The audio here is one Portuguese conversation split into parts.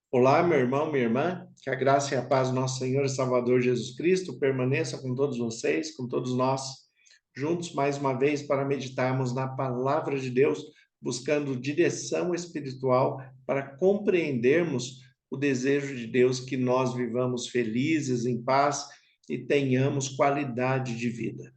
Olá, meu irmão, minha irmã, que a graça e a paz do nosso Senhor e Salvador Jesus Cristo permaneça com todos vocês, com todos nós, juntos mais uma vez para meditarmos na palavra de Deus, buscando direção espiritual para compreendermos o desejo de Deus que nós vivamos felizes, em paz e tenhamos qualidade de vida.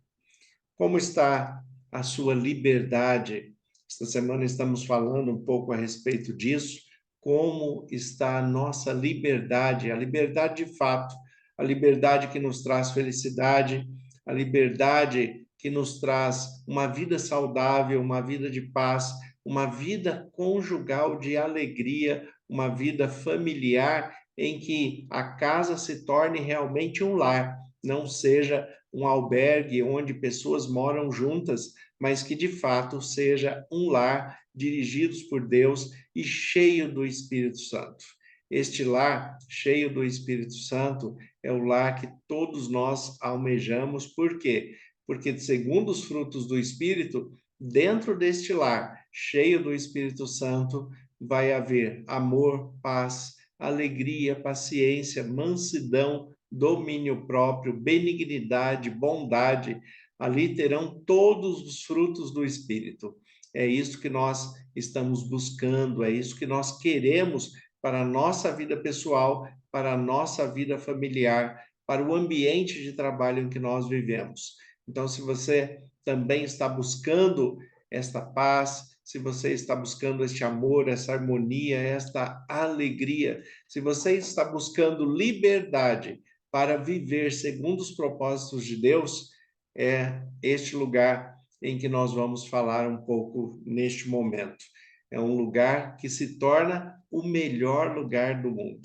Como está a sua liberdade? Esta semana estamos falando um pouco a respeito disso. Como está a nossa liberdade, a liberdade de fato, a liberdade que nos traz felicidade, a liberdade que nos traz uma vida saudável, uma vida de paz, uma vida conjugal de alegria, uma vida familiar em que a casa se torne realmente um lar, não seja um albergue onde pessoas moram juntas, mas que de fato seja um lar dirigidos por Deus e cheio do Espírito Santo. Este lar cheio do Espírito Santo é o lar que todos nós almejamos. Por quê? Porque, segundo os frutos do Espírito, dentro deste lar cheio do Espírito Santo, vai haver amor, paz, alegria, paciência, mansidão, domínio próprio, benignidade, bondade. Ali terão todos os frutos do Espírito. É isso que nós estamos buscando, é isso que nós queremos para a nossa vida pessoal, para a nossa vida familiar, para o ambiente de trabalho em que nós vivemos. Então, se você também está buscando esta paz, se você está buscando este amor, essa harmonia, esta alegria, se você está buscando liberdade para viver segundo os propósitos de Deus, é este lugar em que nós vamos falar um pouco neste momento. É um lugar que se torna o melhor lugar do mundo.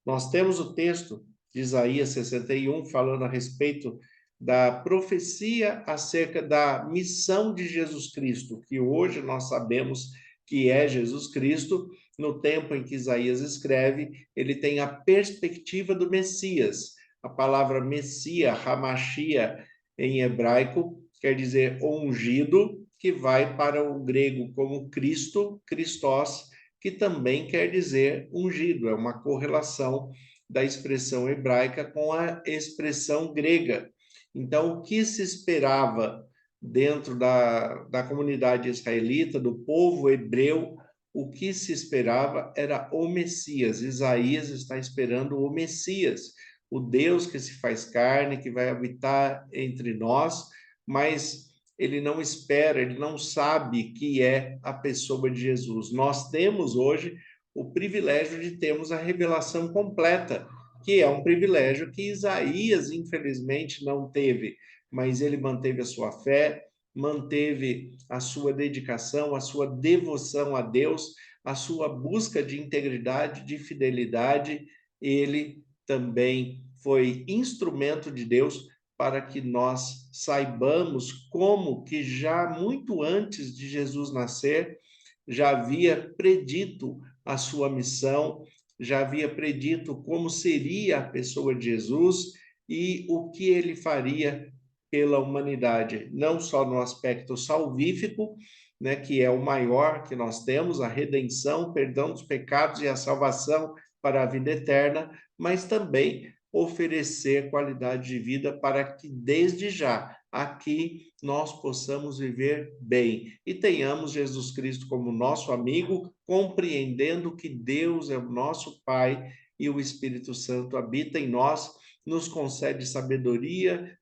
Nós temos o texto de Isaías 61 falando a respeito da profecia acerca da missão de Jesus Cristo, que hoje nós sabemos que é Jesus Cristo. No tempo em que Isaías escreve, ele tem a perspectiva do Messias. A palavra Messias, Hamashia, em hebraico, quer dizer ungido, que vai para o grego como Cristo, Christos, que também quer dizer ungido, é uma correlação da expressão hebraica com a expressão grega. Então, o que se esperava dentro da comunidade israelita, do povo hebreu, o que se esperava era o Messias. Isaías está esperando o Messias, o Deus que se faz carne, que vai habitar entre nós, mas ele não espera, ele não sabe que é a pessoa de Jesus. Nós temos hoje o privilégio de termos a revelação completa, que é um privilégio que Isaías, infelizmente, não teve, mas ele manteve a sua fé, manteve a sua dedicação, a sua devoção a Deus, a sua busca de integridade, de fidelidade. Ele também foi instrumento de Deus para que nós saibamos como que já muito antes de Jesus nascer, já havia predito a sua missão, já havia predito como seria a pessoa de Jesus e o que ele faria pela humanidade, não só no aspecto salvífico, né, que é o maior que nós temos, a redenção, o perdão dos pecados e a salvação para a vida eterna, mas também oferecer qualidade de vida para que desde já aqui nós possamos viver bem e tenhamos Jesus Cristo como nosso amigo, compreendendo que Deus é o nosso Pai e o Espírito Santo habita em nós, nos concede sabedoria,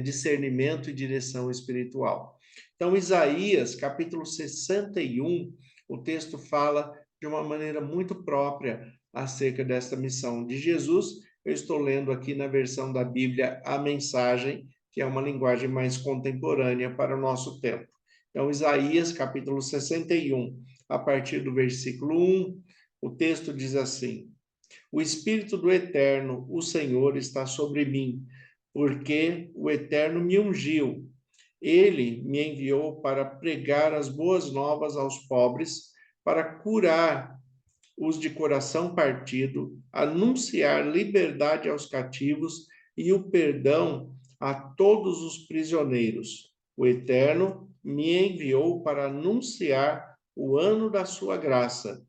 discernimento e direção espiritual. Então, Isaías, capítulo 61, o texto fala de uma maneira muito própria acerca desta missão de Jesus. Eu estou lendo aqui na versão da Bíblia a mensagem, que é uma linguagem mais contemporânea para o nosso tempo. Então, Isaías, capítulo 61, a partir do versículo 1, o texto diz assim: O Espírito do Eterno, o Senhor, está sobre mim, porque o Eterno me ungiu. Ele me enviou para pregar as boas novas aos pobres, para curar os de coração partido, anunciar liberdade aos cativos e o perdão a todos os prisioneiros. O Eterno me enviou para anunciar o ano da sua graça,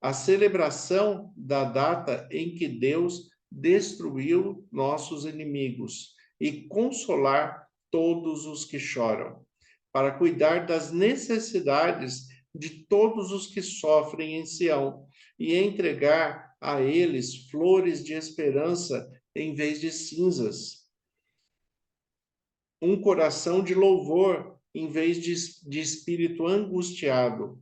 a celebração da data em que Deus destruiu nossos inimigos e consolar todos os que choram, para cuidar das necessidades de todos os que sofrem em Sião e entregar a eles flores de esperança em vez de cinzas, um coração de louvor em vez de espírito angustiado.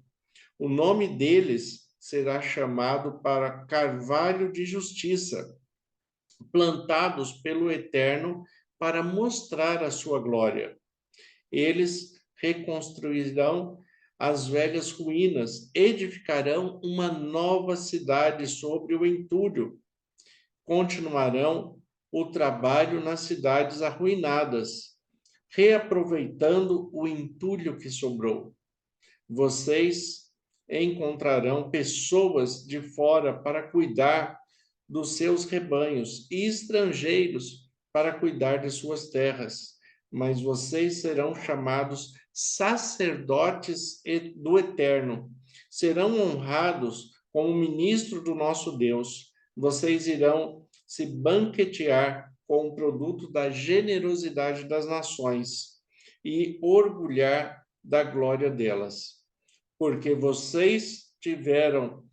O nome deles será chamado para carvalho de justiça, plantados pelo Eterno para mostrar a sua glória. Eles reconstruirão as velhas ruínas, edificarão uma nova cidade sobre o entulho, continuarão o trabalho nas cidades arruinadas, reaproveitando o entulho que sobrou. Vocês encontrarão pessoas de fora para cuidar dos seus rebanhos e estrangeiros para cuidar de suas terras, mas vocês serão chamados sacerdotes do Eterno. Serão honrados como ministro do nosso Deus. Vocês irão se banquetear com o produto da generosidade das nações e orgulhar da glória delas. Porque vocês tiveram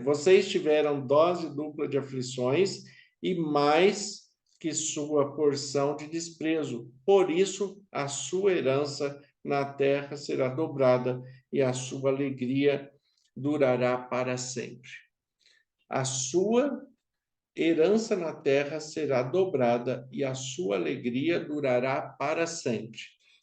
vocês tiveram dose dupla de aflições e mais que sua porção de desprezo. Por isso, a sua herança na terra será dobrada e a sua alegria durará para sempre. A sua herança na terra será dobrada e a sua alegria durará para sempre.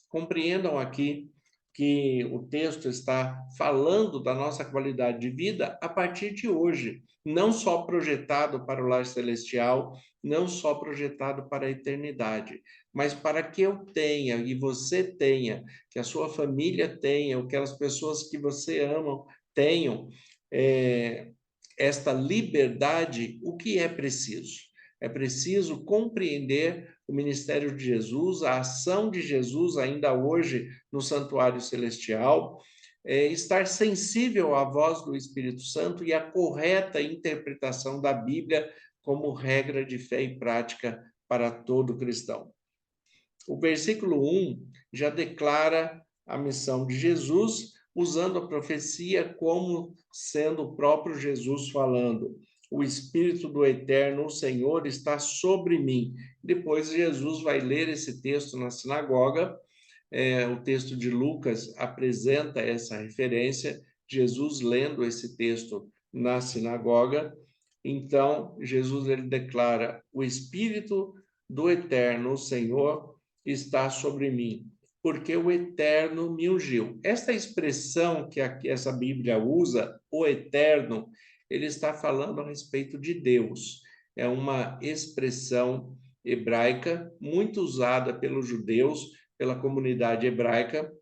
Compreendam aqui que o texto está falando da nossa qualidade de vida a partir de hoje, não só projetado para o lar celestial, não só projetado para a eternidade, mas para que eu tenha e você tenha, que a sua família tenha, ou que as pessoas que você ama tenham, esta liberdade, o que é preciso? É preciso compreender o ministério de Jesus, a ação de Jesus ainda hoje no santuário celestial, estar sensível à voz do Espírito Santo e à correta interpretação da Bíblia como regra de fé e prática para todo cristão. O versículo 1 já declara a missão de Jesus, usando a profecia como sendo o próprio Jesus falando. O Espírito do Eterno, o Senhor, está sobre mim. Depois Jesus vai ler esse texto na sinagoga. O texto de Lucas apresenta essa referência, Jesus lendo esse texto na sinagoga. Então, Jesus ele declara: o Espírito do Eterno, o Senhor, está sobre mim, porque o Eterno me ungiu. Esta expressão que aqui essa Bíblia usa, o Eterno, ele está falando a respeito de Deus. É uma expressão hebraica muito usada pelos judeus, pela comunidade hebraica,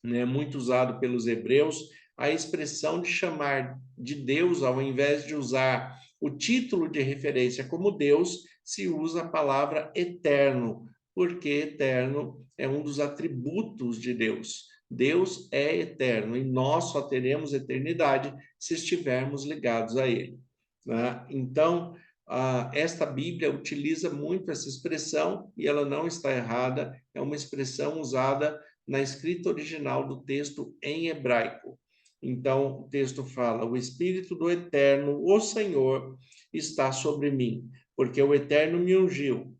né, muito usado pelos hebreus, a expressão de chamar de Deus, ao invés de usar o título de referência como Deus, se usa a palavra eterno, porque eterno é um dos atributos de Deus. Deus é eterno e nós só teremos eternidade se estivermos ligados a Ele, né? Então, esta Bíblia utiliza muito essa expressão e ela não está errada, é uma expressão usada na escrita original do texto em hebraico. Então, o texto fala: o Espírito do Eterno, o Senhor, está sobre mim, porque o Eterno me ungiu.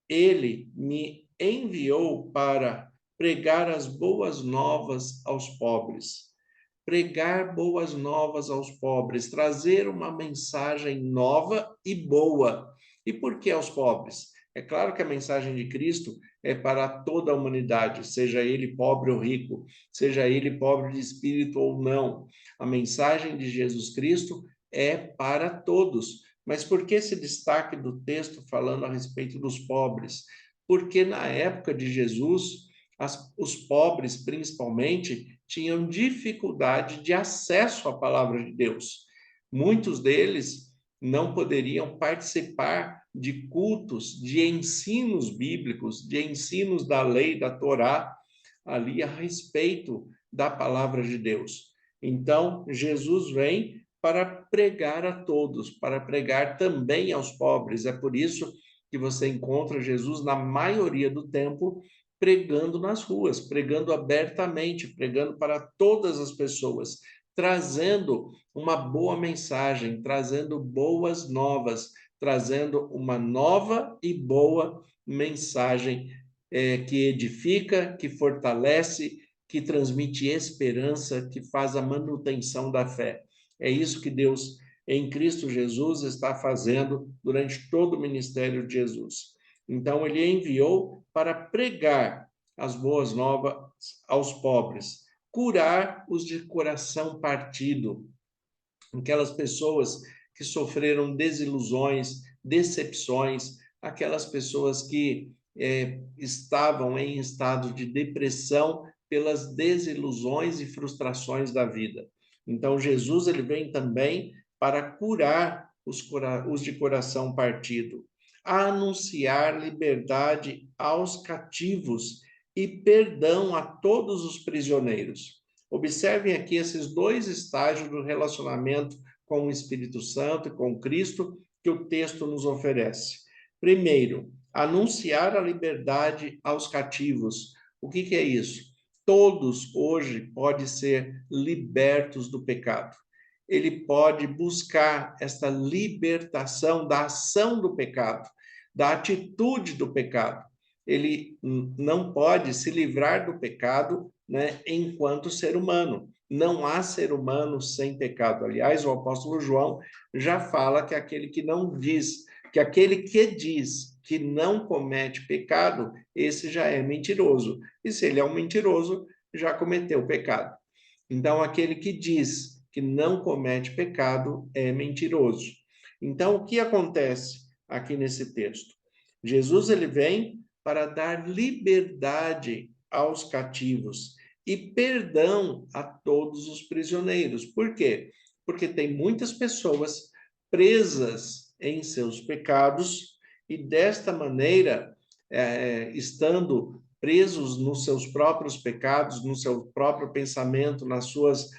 Ele me enviou para pregar as boas novas aos pobres. Pregar boas novas aos pobres, trazer uma mensagem nova e boa. E por que aos pobres? É claro que a mensagem de Cristo é para toda a humanidade, seja ele pobre ou rico, seja ele pobre de espírito ou não. A mensagem de Jesus Cristo é para todos. Mas por que esse destaque do texto falando a respeito dos pobres? Porque na época de Jesus, os pobres, principalmente, tinham dificuldade de acesso à palavra de Deus. Muitos deles não poderiam participar de cultos, de ensinos bíblicos, de ensinos da lei, da Torá, ali a respeito da palavra de Deus. Então, Jesus vem para pregar a todos, para pregar também aos pobres. É por isso que você encontra Jesus na maioria do tempo pregando nas ruas, pregando abertamente, pregando para todas as pessoas, trazendo uma boa mensagem, trazendo boas novas, trazendo uma nova e boa mensagem que edifica, que fortalece, que transmite esperança, que faz a manutenção da fé. É isso que Deus, em Cristo Jesus, está fazendo durante todo o ministério de Jesus. Então, ele enviou para pregar as boas novas aos pobres, curar os de coração partido, aquelas pessoas que sofreram desilusões, decepções, aquelas pessoas que estavam em estado de depressão pelas desilusões e frustrações da vida. Então, Jesus ele vem também para curar os de coração partido, a anunciar liberdade aos cativos e perdão a todos os prisioneiros. Observem aqui esses dois estágios do relacionamento com o Espírito Santo e com Cristo que o texto nos oferece. Primeiro, anunciar a liberdade aos cativos. O que é isso? Todos hoje podem ser libertos do pecado. Ele pode buscar esta libertação da ação do pecado, da atitude do pecado. Ele não pode se livrar do pecado, né, enquanto ser humano. Não há ser humano sem pecado. Aliás, o apóstolo João já fala que aquele que não diz, que aquele que diz que não comete pecado, esse já é mentiroso. E se ele é um mentiroso, já cometeu pecado. Então, aquele que diz que não comete pecado é mentiroso. Então, o que acontece aqui nesse texto? Jesus ele vem para dar liberdade aos cativos e perdão a todos os prisioneiros. Por quê? Porque tem muitas pessoas presas em seus pecados e desta maneira, estando presos nos seus próprios pecados, no seu próprio pensamento, nas suas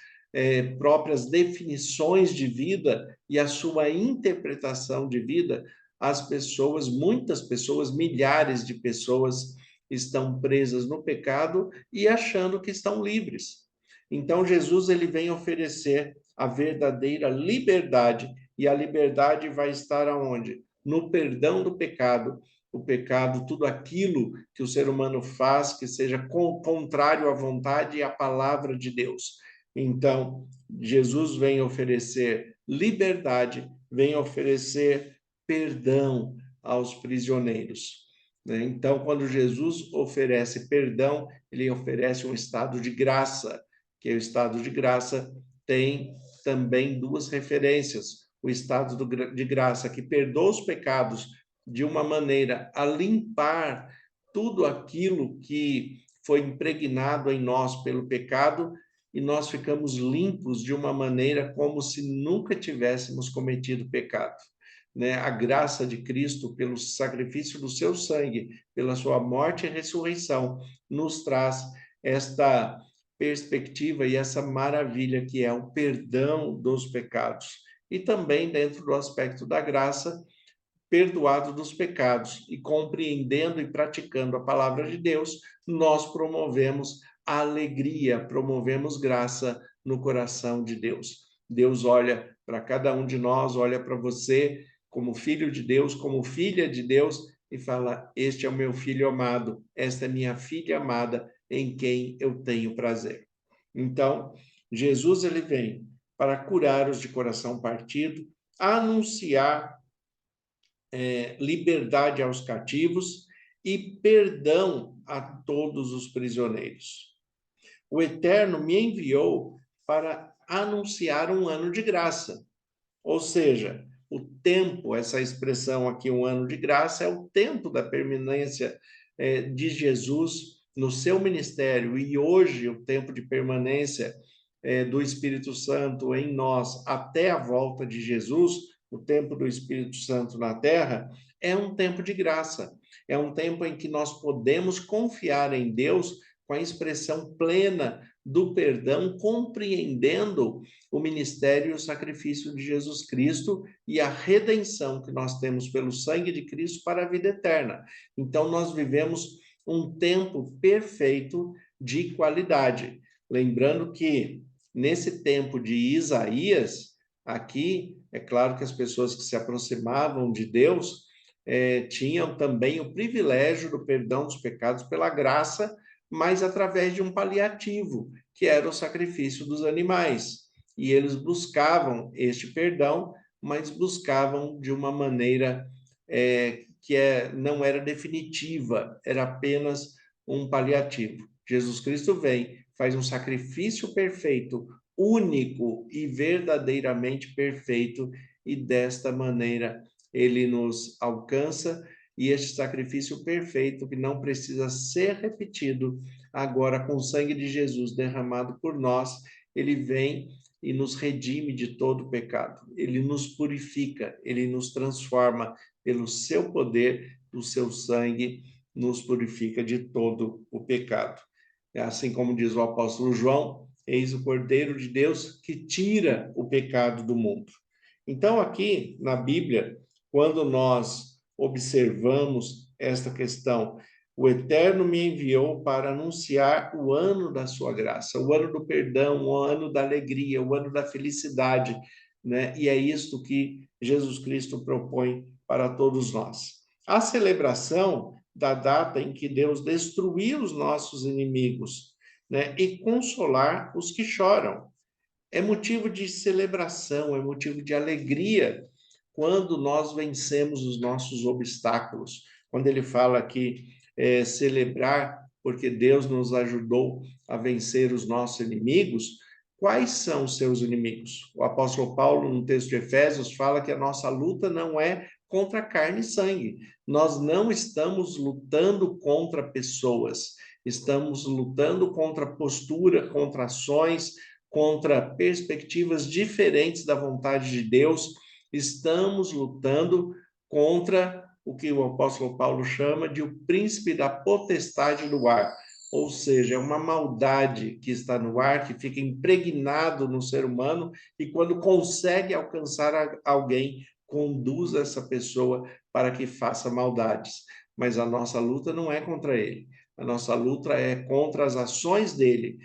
próprias definições de vida e a sua interpretação de vida, as pessoas, muitas pessoas, milhares de pessoas estão presas no pecado e achando que estão livres. Então Jesus ele vem oferecer a verdadeira liberdade e a liberdade vai estar aonde? No perdão do pecado. O pecado, tudo aquilo que o ser humano faz que seja contrário à vontade e à palavra de Deus. Então, Jesus vem oferecer liberdade, vem oferecer perdão aos prisioneiros. Né? Então, quando Jesus oferece perdão, ele oferece um estado de graça, que o estado de graça tem também duas referências. O estado de graça que perdoa os pecados de uma maneira a limpar tudo aquilo que foi impregnado em nós pelo pecado e nós ficamos limpos de uma maneira como se nunca tivéssemos cometido pecado. Né? A graça de Cristo, pelo sacrifício do seu sangue, pela sua morte e ressurreição, nos traz esta perspectiva e essa maravilha que é o perdão dos pecados. E também, dentro do aspecto da graça, perdoado dos pecados e compreendendo e praticando a palavra de Deus, nós promovemos alegria, promovemos graça no coração de Deus. Deus olha para cada um de nós, olha para você como filho de Deus, como filha de Deus e fala: "Este é o meu filho amado, esta é minha filha amada, em quem eu tenho prazer." Então, Jesus ele vem para curar os de coração partido, anunciar liberdade aos cativos e perdão a todos os prisioneiros. O Eterno me enviou para anunciar um ano de graça. Ou seja, o tempo, essa expressão aqui, um ano de graça, é o tempo da permanência de Jesus no seu ministério. E hoje, o tempo de permanência do Espírito Santo em nós até a volta de Jesus, o tempo do Espírito Santo na terra, é um tempo de graça. É um tempo em que nós podemos confiar em Deus com a expressão plena do perdão, compreendendo o ministério e o sacrifício de Jesus Cristo e a redenção que nós temos pelo sangue de Cristo para a vida eterna. Então, nós vivemos um tempo perfeito de qualidade. Lembrando que, nesse tempo de Isaías, aqui, é claro que as pessoas que se aproximavam de Deus tinham também o privilégio do perdão dos pecados pela graça, mas através de um paliativo, que era o sacrifício dos animais. E eles buscavam este perdão, mas buscavam de uma maneira não era definitiva, era apenas um paliativo. Jesus Cristo vem, faz um sacrifício perfeito, único e verdadeiramente perfeito, e desta maneira ele nos alcança, e este sacrifício perfeito, que não precisa ser repetido, agora com o sangue de Jesus derramado por nós, ele vem e nos redime de todo o pecado. Ele nos purifica, ele nos transforma pelo seu poder, do seu sangue, nos purifica de todo o pecado. Assim como diz o apóstolo João, eis o Cordeiro de Deus que tira o pecado do mundo. Então, aqui na Bíblia, quando nós observamos esta questão, o Eterno me enviou para anunciar o ano da sua graça, o ano do perdão, o ano da alegria, o ano da felicidade, né? E é isto que Jesus Cristo propõe para todos nós. A celebração da data em que Deus destruiu os nossos inimigos, né? E consolar os que choram. É motivo de celebração, é motivo de alegria quando nós vencemos os nossos obstáculos. Quando ele fala aqui, celebrar porque Deus nos ajudou a vencer os nossos inimigos, quais são os seus inimigos? O apóstolo Paulo, no texto de Efésios, fala que a nossa luta não é contra carne e sangue. Nós não estamos lutando contra pessoas, estamos lutando contra postura, contra ações, contra perspectivas diferentes da vontade de Deus. Estamos lutando contra o que o apóstolo Paulo chama de o príncipe da potestade do ar, ou seja, é uma maldade que está no ar, que fica impregnado no ser humano, e quando consegue alcançar alguém, conduz essa pessoa para que faça maldades. Mas a nossa luta não é contra ele, a nossa luta é contra as ações dele,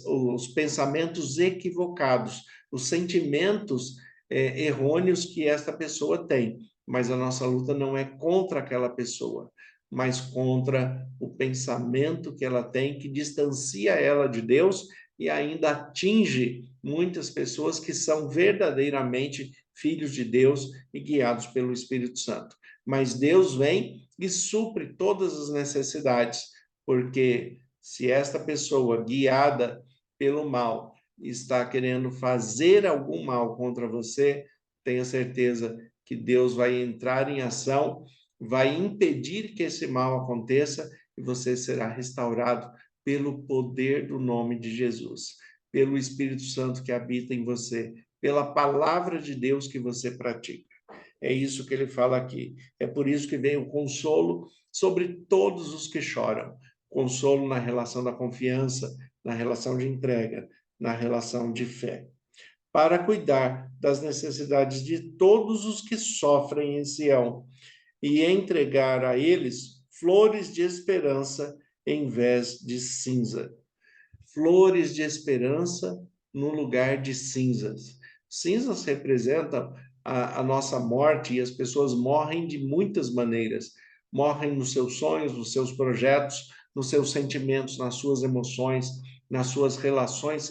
os pensamentos equivocados, os sentimentos errôneos que esta pessoa tem. Mas a nossa luta não é contra aquela pessoa, mas contra o pensamento que ela tem, que distancia ela de Deus e ainda atinge muitas pessoas que são verdadeiramente filhos de Deus e guiados pelo Espírito Santo. Mas Deus vem e supre todas as necessidades, porque se esta pessoa guiada pelo mal está querendo fazer algum mal contra você, tenha certeza que Deus vai entrar em ação, vai impedir que esse mal aconteça e você será restaurado pelo poder do nome de Jesus, pelo Espírito Santo que habita em você, pela palavra de Deus que você pratica. É isso que ele fala aqui. É por isso que vem o consolo sobre todos os que choram. Consolo na relação da confiança, na relação de entrega, na relação de fé, para cuidar das necessidades de todos os que sofrem em Sião e entregar a eles flores de esperança em vez de cinza. Flores de esperança no lugar de cinzas. Cinzas representam a nossa morte, e as pessoas morrem de muitas maneiras. Morrem nos seus sonhos, nos seus projetos, nos seus sentimentos, nas suas emoções, nas suas relações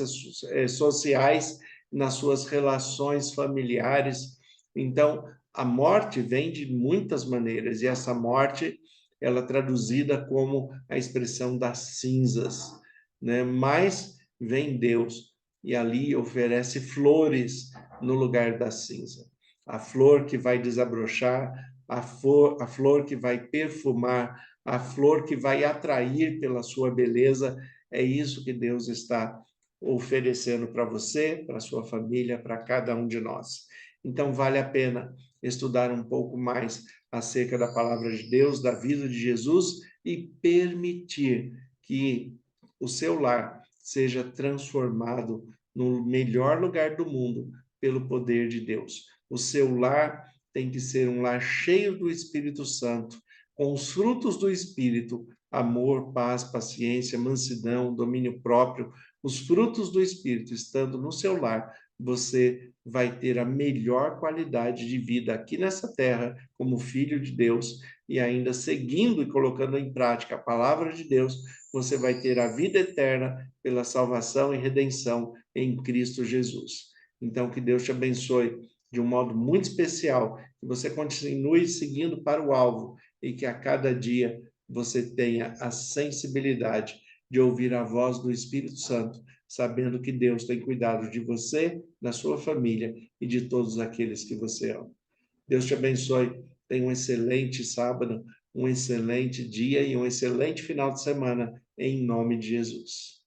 sociais, nas suas relações familiares. Então, a morte vem de muitas maneiras, e essa morte, ela é traduzida como a expressão das cinzas, né? Mas vem Deus e ali oferece flores no lugar da cinza. A flor que vai desabrochar, a flor que vai perfumar, a flor que vai atrair pela sua beleza. É isso que Deus está oferecendo para você, para sua família, para cada um de nós. Então, vale a pena estudar um pouco mais acerca da palavra de Deus, da vida de Jesus, e permitir que o seu lar seja transformado no melhor lugar do mundo pelo poder de Deus. O seu lar tem que ser um lar cheio do Espírito Santo, com os frutos do Espírito: amor, paz, paciência, mansidão, domínio próprio. Os frutos do Espírito estando no seu lar, você vai ter a melhor qualidade de vida aqui nessa terra, como filho de Deus, e ainda seguindo e colocando em prática a palavra de Deus, você vai ter a vida eterna pela salvação e redenção em Cristo Jesus. Então, que Deus te abençoe de um modo muito especial, que você continue seguindo para o alvo e que a cada dia você tenha a sensibilidade de ouvir a voz do Espírito Santo, sabendo que Deus tem cuidado de você, da sua família e de todos aqueles que você ama. Deus te abençoe. Tenha um excelente sábado, um excelente dia e um excelente final de semana, em nome de Jesus.